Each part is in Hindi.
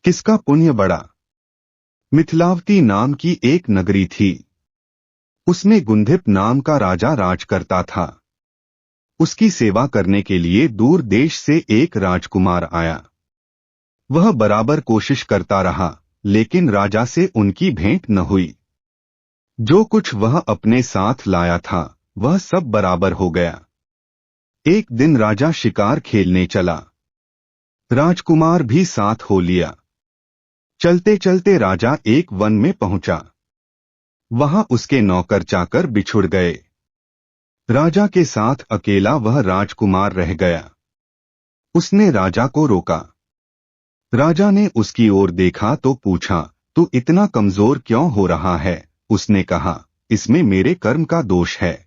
किसका पुण्य बड़ा। मिथिलावती नाम की एक नगरी थी। उसमें गुंधिप नाम का राजा राज करता था। उसकी सेवा करने के लिए दूर देश से एक राजकुमार आया। वह बराबर कोशिश करता रहा, लेकिन राजा से उनकी भेंट न हुई। जो कुछ वह अपने साथ लाया था वह सब बराबर हो गया। एक दिन राजा शिकार खेलने चला। राजकुमार भी साथ हो लिया। चलते चलते राजा एक वन में पहुंचा। वहां उसके नौकर चाकर बिछुड़ गए। राजा के साथ अकेला वह राजकुमार रह गया। उसने राजा को रोका। राजा ने उसकी ओर देखा तो पूछा, तू इतना कमजोर क्यों हो रहा है। उसने कहा, इसमें मेरे कर्म का दोष है।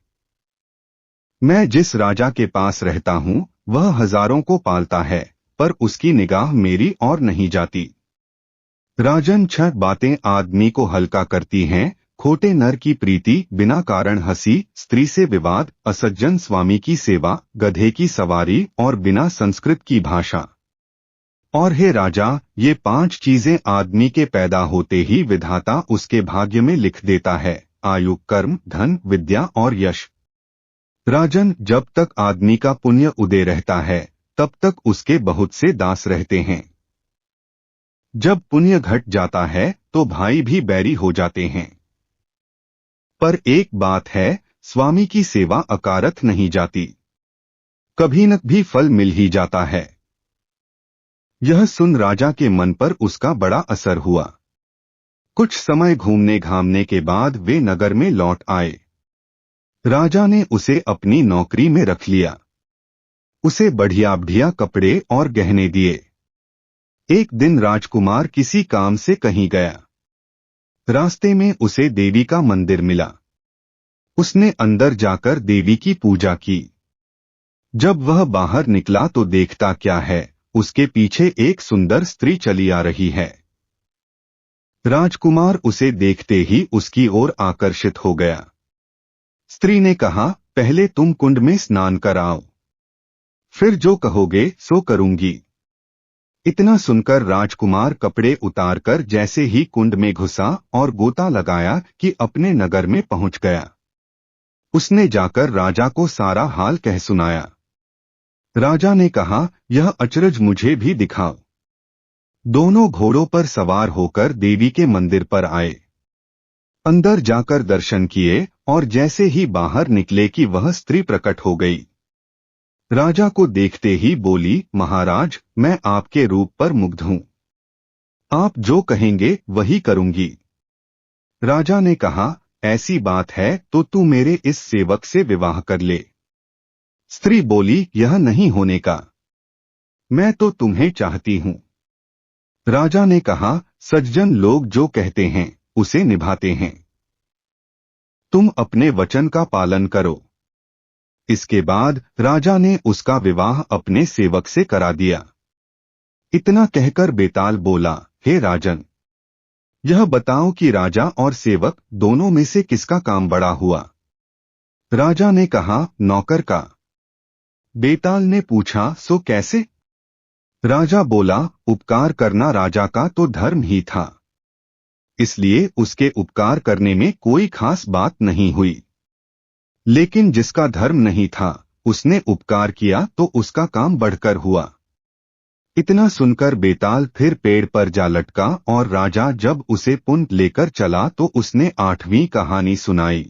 मैं जिस राजा के पास रहता हूं वह हजारों को पालता है, पर उसकी निगाह मेरी और नहीं जाती। राजन, 6 बातें आदमी को हल्का करती हैं। खोटे नर की प्रीति, बिना कारण हंसी, स्त्री से विवाद, असज्जन स्वामी की सेवा, गधे की सवारी और बिना संस्कृत की भाषा। और हे राजा, ये 5 चीजें आदमी के पैदा होते ही विधाता उसके भाग्य में लिख देता है: आयु, कर्म, धन, विद्या और यश। राजन, जब तक आदमी का पुण्य उदय रहता है तब तक उसके बहुत से दास रहते हैं। जब पुण्य घट जाता है तो भाई भी बैरी हो जाते हैं। पर एक बात है, स्वामी की सेवा अकारथ नहीं जाती, कभी न भी फल मिल ही जाता है। यह सुन राजा के मन पर उसका बड़ा असर हुआ। कुछ समय घूमने घामने के बाद वे नगर में लौट आए। राजा ने उसे अपनी नौकरी में रख लिया। उसे बढ़िया बढ़िया कपड़े और गहने दिए। एक दिन राजकुमार किसी काम से कहीं गया। रास्ते में उसे देवी का मंदिर मिला। उसने अंदर जाकर देवी की पूजा की। जब वह बाहर निकला तो देखता क्या है, उसके पीछे एक सुंदर स्त्री चली आ रही है। राजकुमार उसे देखते ही उसकी ओर आकर्षित हो गया। स्त्री ने कहा, पहले तुम कुंड में स्नान कराओ, फिर जो कहोगे सो करूंगी। इतना सुनकर राजकुमार कपड़े उतारकर जैसे ही कुंड में घुसा और गोता लगाया कि अपने नगर में पहुंच गया। उसने जाकर राजा को सारा हाल कह सुनाया। राजा ने कहा, यह अचरज मुझे भी दिखाओ। दोनों घोड़ों पर सवार होकर देवी के मंदिर पर आए। अंदर जाकर दर्शन किए और जैसे ही बाहर निकले कि वह स्त्री प्रकट हो गई। राजा को देखते ही बोली, महाराज, मैं आपके रूप पर मुग्ध हूं। आप जो कहेंगे वही करूंगी। राजा ने कहा, ऐसी बात है तो तू मेरे इस सेवक से विवाह कर ले। स्त्री बोली, यह नहीं होने का, मैं तो तुम्हें चाहती हूं। राजा ने कहा, सज्जन लोग जो कहते हैं उसे निभाते हैं। तुम अपने वचन का पालन करो। इसके बाद राजा ने उसका विवाह अपने सेवक से करा दिया। इतना कहकर बेताल बोला, हे राजन, यह बताओ कि राजा और सेवक दोनों में से किसका काम बड़ा हुआ। राजा ने कहा, नौकर का। बेताल ने पूछा, सो कैसे। राजा बोला, उपकार करना राजा का तो धर्म ही था, इसलिए उसके उपकार करने में कोई खास बात नहीं हुई। लेकिन जिसका धर्म नहीं था उसने उपकार किया तो उसका काम बढ़कर हुआ। इतना सुनकर बेताल फिर पेड़ पर जा लटका और राजा जब उसे पुन लेकर चला तो उसने 8वीं कहानी सुनाई।